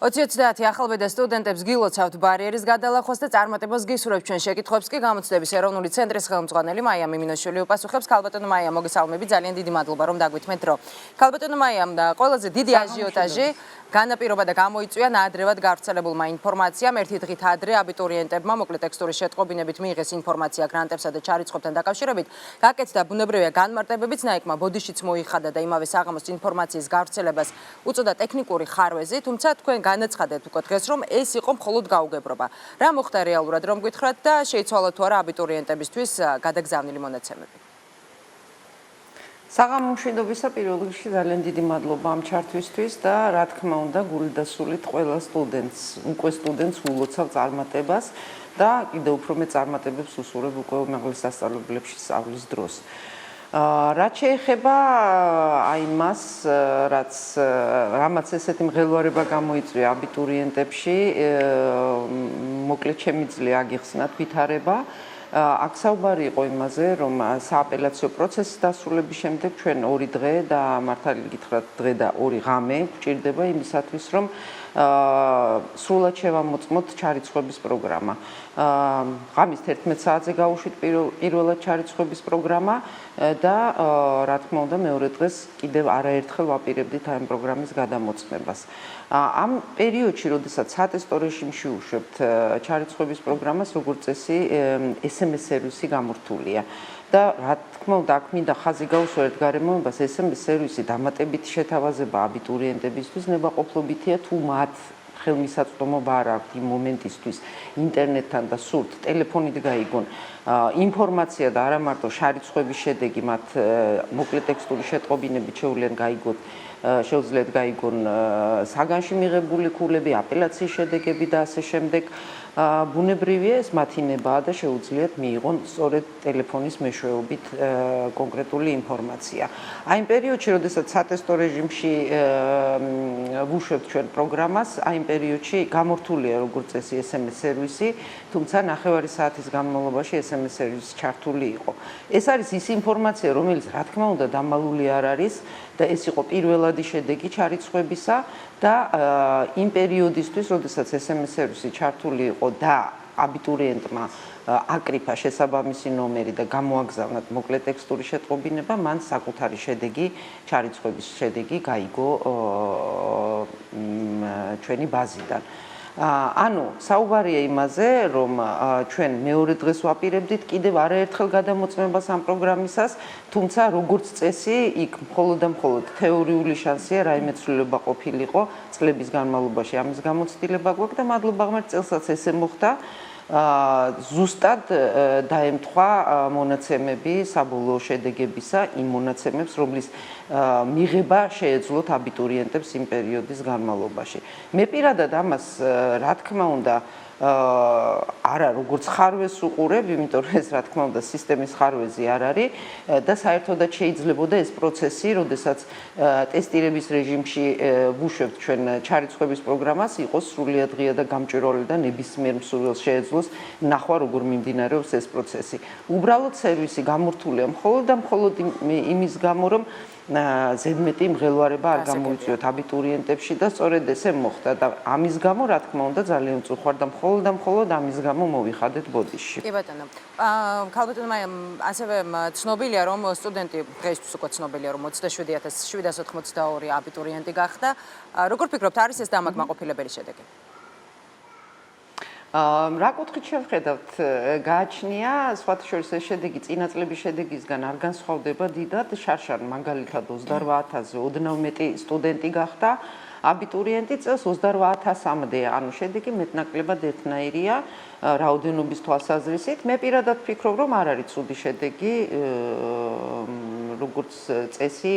20-30 ახალბედა სტუდენტებს გილოცავთ ბარიერის გადალახვას და წარმატებას გისურვებთ ჩვენ შეკითხვებს კი გამოწვდების ეროვნული ცენტრის ხელმძღვანელი მაია მინოშვილი უპასუხებს. ქალბატონო მაია, მოგესალმებით, ძალიან დიდი მადლობა რომ დაგვითმეთ დრო. ქალბატონო მაია, ყველაზე დიდი აჟიოტაჟი განაპირობა და გამოიწვია ნაადრევად გავრცელებულმა ინფორმაციამ. ერთი დღით ადრე აბიტურიენტებმა მოკლე ტექსტური შეტყობინებით მიიღეს ინფორმაცია გრანტებსა და ჩარიცხვებთან დაკავშირებით. გაკეთდა ბუნებრივია განმარტებებიც, ნაიკმა ბოდიშიც მოიხადა და იმავე საღამოს ინფორმაციის გავრცელებას უწოდა ტექნიკური ხარვეზი, თუმცა თქვენ განაცხადეთ უკვე დღეს, რომ ეს იყო მხოლოდ გაუგებრობა. რა მოხდა რეალურად, რომ გითხრათ და შეიცვალა თუ არა აბიტურიენტებისთვის გადაგზავნილი მონაცემები? საღამო მშვიდობისა პირველ რიგში ძალიან დიდი მადლობა ამ ჩართვისთვის და რა თქმა უნდა გული და სულით ყველა სტუდენტს ულოცავ წარმატებას და კიდევ უფრო მეტ წარმატებებს უსურვებ უკვე უმაღლეს სასწავლებლებში სწავლის დროს. რაც შეეხება აი მას, რამაც ესეთი მღელვარება გამოიწვია აბიტურიენტებში, მოკლედ შემიძლია აგიხსნათ ვითარება. აქ საუბარი იყო იმაზე, რომ სააპელაციო პროცესის დასრულების შემდეგ ჩვენ 2 დღე და მართალი გითხრათ დღე და 2 ღამე გვჭირდება იმისათვის, რომ სრულად შევამოწმოთ ჩარიცხვების პროგრამა. ღამის 11 საათზე გავუშვით პირველად ჩარიცხვების პროგრამა და რა თქმა უნდა მეორე დღეს კიდევ არაერთხელ ვაპირებდით ამ პროგრამის გადამოწმებას. ამ პერიოდში, როდესაც სატესტო რეჟიმში უშვებთ ჩარიცხვების პროგრამას, როგორც წესი, SMS სერვისი გამორთულია. და რა თქმა უნდა, აქ მინდა ხაზი გაუსვერეთ გარემოებას, SMS სერვისი დამატებითი შეთავაზება აბიტურიენტებისთვის ნებაყოფლობითია, თუ მათ ხელმისაწვდომობა არ აქვთ იმ მომენტისთვის ინტერნეტთან და სურთ ტელეფონით გაიგონ ინფორმაცია და არა მარტო შარიცხვების შედეგი, მათ მოკლე ტექსტური შეტყობინებით შეუძლიათ გაიგონ საგანში მიღებული ქულები, აპელაციის შედეგები და ასე შემდეგ. ბუნებრივია ეს მათი ნებაა და შეუძლიათ მიიღონ სწორედ ტელეფონის მეშვეობით კონკრეტული ინფორმაცია. აი იმ პერიოდში, როდესაც სატესტო რეჟიმში ვუშვებთ ჩვენ პროგრამას, აი იმ პერიოდში გამორთულია როგორც წესი SMS სერვისი, თუმცა ნახევარი საათის განმავლობაში SMS სერვისი ჩართული იყო. ეს არის ის ინფორმაცია, რომელიც რა თქმა უნდა დამალული არ არის და ეს იყო პირველადი შედეგი ჩარიცხვებისა და იმ პერიოდისთვის, როდესაც SMS სერვისი ჩართული იყო და აბიტურიენტმა აკრიფა შესაბამისი ნომერი და გამოაგზავნათ მოკლე ტექსტური შეტყობინება, მან საკუთარი შედეგი, ჩარიცხვების შედეგი გაიგო ჩვენი ბაზიდან. ანუ საუბარია იმაზე, რომ ჩვენ მეორე დღეს ვაპირებდით კიდევ არაერთხელ გადამოწმებას ამ პროგრამისას, თუმცა როგორც წესი, იქ მხოლოდ და მხოლოდ თეორიული შანსია, რაიმე ცვლილება ყოფილიყო წლების განმავლობაში ამის გამოცდილება გვაქვს და მადლობა ღმერთ წელსაც ესე მოხდა. ზუსტად დაემთხვა მონაცემები საბოლოო შედეგებისა იმ მონაცემებს, რომლის მიღება შეეძლოთ აბიტურიენტებს იმ პერიოდის განმავლობაში. მე პირადად ამას რა თქმა უნდა არა როგორც ხარვეს უყურებ, იმიტომ რომ ეს რა თქმა უნდა სისტემის ხარვეზი არ არის და საერთოდაც შეიძლებოდა ეს პროცესი, როდესაც ტესტირების რეჟიმში ვუშვებთ ჩვენ ჩარიცხვების პროგრამას, იყოს სრულიად ღია და გამჭვირვალე და ნებისმიერ მსურველს შეეძლოს ნახვა, როგორ მიმდინარეობს ეს პროცესი. უბრალოდ სერვისი გამორთულია მხოლოდ და მხოლოდ იმის გამო, რომ ზედმეტი მღელვარება არ გამოიწვიოთ აბიტურიენტებში და სწორედ ესე მოხდა და ამის გამო რა თქმა უნდა ძალიან უწუხარ და მხოლოდ ამის გამო მოვიხადეთ ბოდიში. კი ბატონო. ქალბატონო მაია, ასევე ცნობილია რომ სტუდენტი დღეისთვის უკვე ცნობილია რომ 27782 აბიტურიენტი გახდა. როგორ ფიქრობთ, არის ეს დამაკმაყოფილებელი შედეგი? რა კუთხით შევხედავთ, გააჩნია სხვათა შორის ეს შედეგი წინა წლების შედეგისგან არ განსხვავდება დიდად, შარშან მაგალითად 28000-ზე ოდნავ მეტი სტუდენტი გახდა აბიტურიენტი წელს 28000-მდე, ანუ შედეგი მეტნაკლებად ერთნაირია რაოდენობის თვალსაზრისით. მე პირადად ვფიქრობ, რომ არ არის ცუდი შედეგი, როგორც წესი,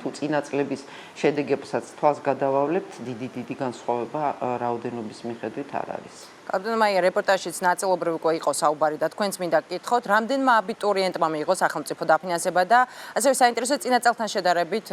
თუ წინა წლების შედეგებსაც თვალს გადავავლებთ, დიდი განსხვავება რაოდენობის მიხედვით არ არის. ქალბატონო მაია, რეპორტაჟშიც ნაწილობრივ უკვე იყო საუბარი და თქვენც მინდა გკითხოთ, რამდენმა აბიტურიენტმა მიიღო სახელმწიფო დაფინანსება და ასევე საინტერესოა წინა წელთან შედარებით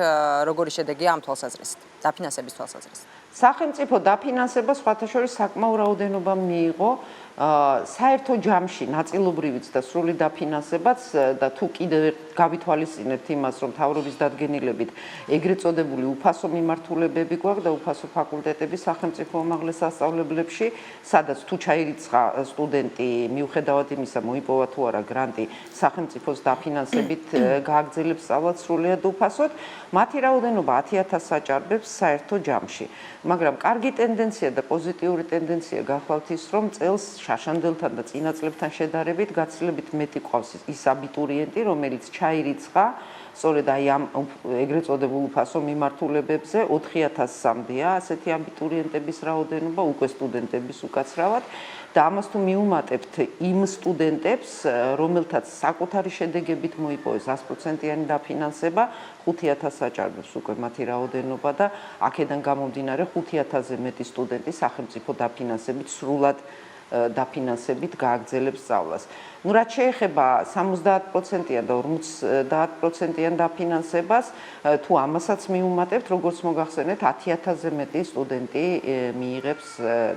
როგორი შედეგია ამ თვალსაზრისით, დაფინანსების თვალსაზრისით. სახელმწიფო დაფინანსება სხვათა შორის საკმაო რაოდენობამ მიიღო საერთო ჯამში ნაწილობრივიც და სრული დაფინანსებაც და თუ კიდევ გავითვალისწინებთ იმას, რომ მთავრობის დადგენილებით ეგრეთ წოდებული უფასო მიმართულებები გვაქვს და უფასო ფაკულტეტები სახელმწიფო უმაღლეს სასწავლებლებში, სადაც თუ ჩაირიცხა სტუდენტი, მიუხედავად იმისა, მოიპოვა თუ არა გრანტი, სახელმწიფოს დაფინანსებით გააგრძელებს სწავლას სრულიად უფასოდ, მათი რაოდენობა 10,000 საჭარბებს საერთო ჯამში. მაგრამ კარგი ტენდენცია და პოზიტიური ტენდენცია გახლავთ ის, რომ წელს შაშანდელთან და წინა წლებთან შედარებით გაცილებით მეტი ყავს ის აბიტურიენტი, რომელიც ჩაირიცხა სწორედ აი ამ ეგრეთ წოდებულ უფასო მიმართულებებზე 4,000-მდეა ასეთი აბიტურიენტების რაოდენობა უკვე სტუდენტების უკაცრავად და ამას თუ მიუმატებთ იმ სტუდენტებს, რომელთაც საკუთარი შედეგებით მოიპოვეს 100%-იანი დაფინანსება, 5,000 საჭარბებს უკვე მათი რაოდენობა და აქედან გამომდინარე 5,000-ზე მეტი სტუდენტი სახელმწიფო დაფინანსებით სრულად დაფინანსებით გააგრძელებს სწავლას. Ну, რაც შეეხება 70%-იან და 50%-იან დაფინანსებას, თუ ამასაც მიუმატებთ, როგორც მოგახსენეთ, 10,000-ზე მეტი სტუდენტი მიიღებს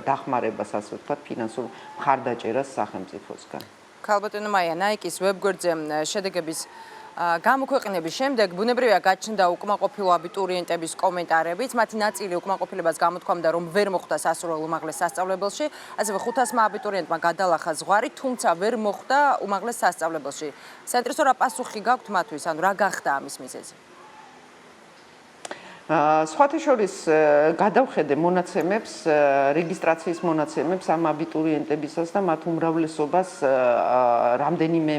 დახმარებას, ასე ვთქვათ, ფინანსურ მხარდაჭერას სახელმწიფოსგან. ქალბატონო მაია, ნაიკის ვებგვერდზე შედეგების გამოქვეყნების შემდეგ ბუნებრივია გაჩნდა უკმაყოფილო აბიტურიენტების კომენტარებიც, მათი ნაწილი უკმაყოფილებას გამოთქვამდა, რომ ვერ მოხვდა სასურველ უმაღლეს სასწავლებელში, ასევე 500 აბიტურიენტმა გადალახა ზღვარი, თუმცა ვერ მოხვდა უმაღლეს სასწავლებელში. ცენტრის რა პასუხი გაქვთ მათთვის, ანუ რა გახდა ამის მიზეზი? სხვათა შორის გადავხედე მონაცემებს, რეგისტრაციის მონაცემებს ამ აბიტურიენტებისას და მათ უმრავლესობას რამდენიმე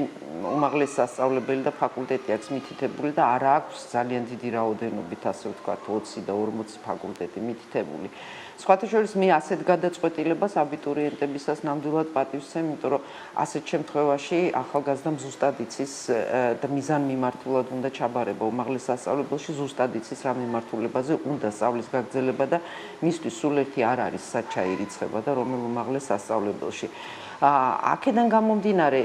უმაღლეს სასწავლებელი და ფაკულტეტი აქვს მითითებული და არა აქვს ძალიან დიდი რაოდენობით, ასე ვთქვათ, 20 და 40 ფაკულტეტი მითითებული. სხვათა შორის მე ასეთ გადაწყვეტილებას აბიტურიენტებისას ნამდვილად პატივსცემ, იმიტომ რომ ასეთ შემთხვევაში ახალგაზრდა ზუსტად იცის და მიზანმიმართულად უნდა ჩაბარება უმაღლეს სასწავლებელში, ზუსტად იცის რა მიმართულებაზე უნდა სწავლის გაგრძელება და მისთვის სულ ერთი არ არის სად ჩაირიცხება და რომელ უმაღლეს სასწავლებელში. აქედან გამომდინარე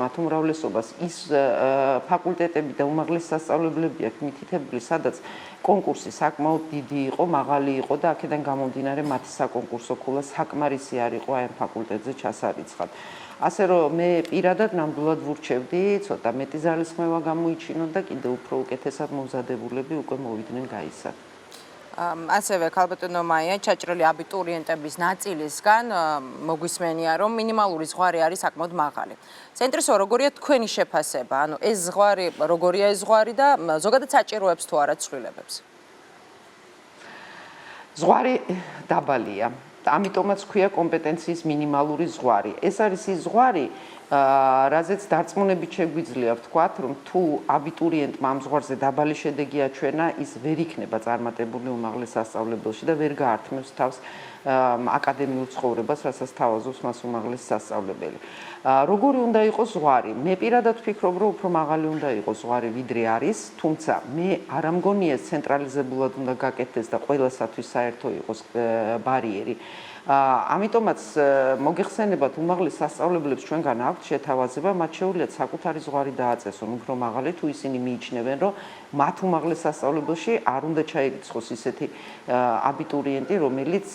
მათ უმრავლესობას ის ფაკულტეტები და უმაღლეს სასწავლებლები აქვს მითითებული, სადაც კონკურსი საკმაოდ დიდი იყო, მაღალი იყო და აქედან გამომდინარე მათი საკონკურსო ქულა საკმარისი არ იყო აი ამ ფაკულტეტზე ჩასარიცხად. ასე რომ მე პირადად ნამდვილად ვურჩევდი, ცოტა მეტი ძალისხმევა გამოიჩინონ და კიდევ უფრო უკეთესად მომზადებულები უკვე მოვიდნენ გაისად. ასევე ქალბატონო მაია, ჩაჭრილი აბიტურიენტების ნაწილისგან მოგვისმენია, რომ მინიმალური ზღვარი არის საკმაოდ მაღალი. ცენტრისო, როგორია თქვენი შეფასება? ანუ ეს ზღვარი, როგორია ეს ზღვარი და ზოგადად საჭიროებს თუ არა ცვლილებებს? ზღვარი დაბალია. ამიტომაც ქვია კომპეტენციის მინიმალური ზღვარი. ეს არის ის ზღვარი, რაზეც დარწმუნებით შეგვიძლია ვთქვათ, რომ თუ აბიტურიენტმა ამ ზღვარზე დაბალი შედეგი აჩვენა, ის ვერ იქნება წარმატებული უმაღლეს სასწავლებელში და ვერ გაართმევს თავს აკადემიურ ცხოვრებას, რასაც თავაზობს მას უმაღლეს სასწავლებელი. როგორი უნდა იყოს ზღვარი? მე პირადად ვფიქრობ, რომ უფრო მაღალი უნდა იყოს ზღვარი, ვიდრე არის, თუმცა მე არ ამგონია ცენტრალიზებულად უნდა გაკეთდეს და ყველასათვის საერთო იყოს ბარიერი. ამიტომაც მოგეხსენებათ უმაღლეს სასწავლებლებს ჩვენგან აქვთ შეთავაზება, მათ შეუძლიათ საკუთარი ზღვარი დააწესონ უფრო მაღალი, თუ ისინი მიიჩნევენ, რომ მათ უმაღლეს სასწავლებელში არ უნდა ჩაირიცხოს ისეთი აბიტურიენტი, რომელიც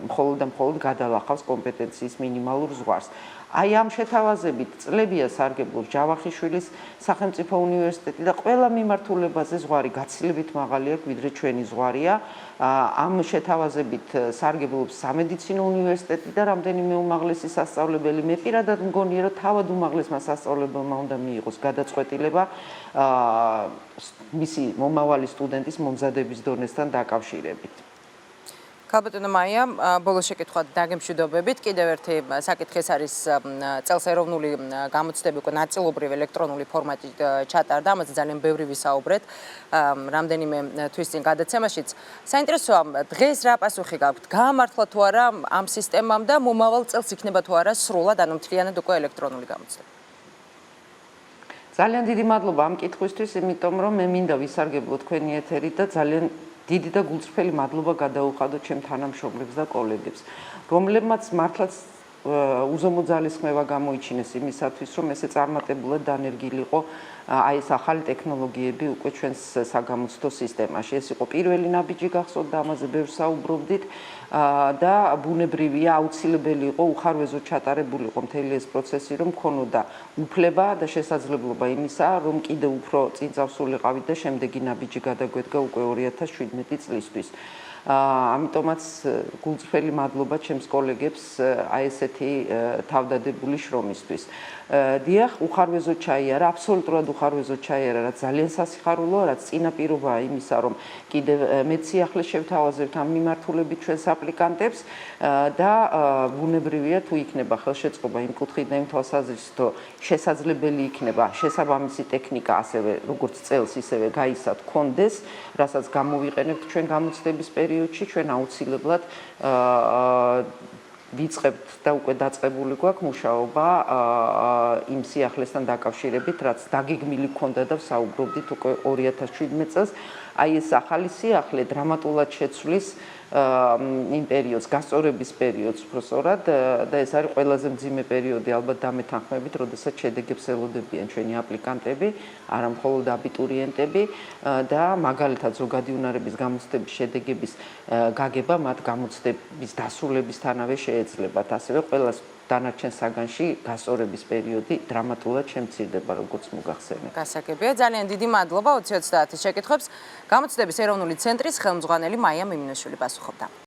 მხოლოდ და მხოლოდ გადალახავს კომპეტენციის მინიმალურ ზღვარს. აი ამ შეთავაზებით წლებია სარგებლობს ჯავახიშვილის სახელმწიფო უნივერსიტეტი და ყველა მიმართულებაზე ზღვარი გაცილებით მაღალი აქვს, ვიდრე ჩვენი ზღვარია. ამ შეთავაზებით სარგებლობს სამედიცინო უნივერსიტეტი და რამდენიმე უმაღლესი სასწავლებელი. მე პირადად მგონია, რომ თავად უმაღლესმა სასწავლებელმა უნდა მიიღოს გადაწყვეტილება მისი მომავალი სტუდენტის მომზადების დონესთან დაკავშირებით. ქალბატონო მაია, ბოლოს შეკითხვა დაგემშვიდობებით. კიდევ ერთი საკითხი არის წელს ეროვნული გამოცდები უკვე ნაწილობრივ ელექტრონული ფორმატით ჩატარდა, ამაზე ძალიან ბევრი ვისაუბრეთ რამდენიმე თვის წინ გადაცემაშიც. საინტერესოა, დღეს რა პასუხი გაქვთ? გაამართლა თუ არა ამ სისტემამ და მომავალ წელს იქნება თუ არა სრულად, ანუ მთლიანად უკვე ელექტრონული გამოცდები? ძალიან დიდი მადლობა ამ კითხვისთვის, იმიტომ რომ მე მინდა ვისარგებლო თქვენი ეთერით და ძალიან დიდი და გულწრფელი მადლობა გადაუხადოთ ჩემ თანამშრომლებს და კოლეგებს, რომლებმაც მართლაც უზომო ძალისხმევა გამოიჩინეს იმისათვის, რომ ესე წარმატებულად დანერგილიყო აი ეს ახალი ტექნოლოგიები უკვე ჩვენს საგამოცდო სისტემაში. ეს იყო პირველი ნაბიჯი გახსოვთ და ამაზე ბევრს საუბრობდით და ბუნებრივია აუცილებელი იყო უხარვეზოდ ჩატარებულიყო მთელი ეს პროცესი, რომ ქონოდა უფლება და შესაძლებლობა იმისა, რომ კიდე უფრო წინ წავსულიყავით და შემდეგი ნაბიჯი გადაგვედგა უკვე 2017 წლისთვის. ამიტომაც გულწრფელი მადლობა ჩემს კოლეგებს აი ესეთი თავდადებული შრომისთვის. დიახ, უხარვეზოდ ჩაიარა, აბსოლუტურად უხარვეზოდ ჩაიარა, რაც ძალიან სასიხარულოა, რაც წინაპირობაა იმისა, რომ კიდევ მეც სიახლეს შევთავაზებთ ამ მიმართულებით ჩვენს აპლიკანტებს და ბუნებრივია თუ იქნება ხელშეწყობა იმ კუთხით და იმ თვალსაზრისით, რომ შესაძლებელი იქნება შესაბამისი ტექნიკა ასევე როგორც წელს ისევე გაისად კონდეს, რასაც გამოვიყენებთ ჩვენ გამოცდების პერიოდში, ჩვენ აუცილებლად ვიწყებთ და უკვე დაწყებული გვაქვს მუშაობა იმ სიახლესთან დაკავშირებით, რაც დაგეგმილი ჰქონდა და ვსაუბრობდით უკვე 2017 წელს. აი ეს ახალი სიახლე დრამატულად შეცვლის იმ პერიოდს, გასწორების პერიოდს უბრალოდ და ეს არის ყველაზე მძიმე პერიოდი ალბათ დამეთანხმებით, როდესაც შედეგებს ელოდებიან ჩვენი აპლიკანტები, არა მხოლოდ აბიტურიენტები და მაგალითად ზოგადი უნარების გამოცდების შედეგების გაგება მათ გამოცდების დასრულებისთანავე შეეძლებათ. ასევე ყველას დანარჩენ საგანში გასწორების პერიოდი დრამატულად შემცირდება, როგორც მოგახსენეთ. გასაგებია, ძალიან დიდი მადლობა 2030-ის შეკითხვებს გამოცდების ეროვნული ცენტრის ხელმძღვანელი მაია მიმინოშვილი პასუხობდა.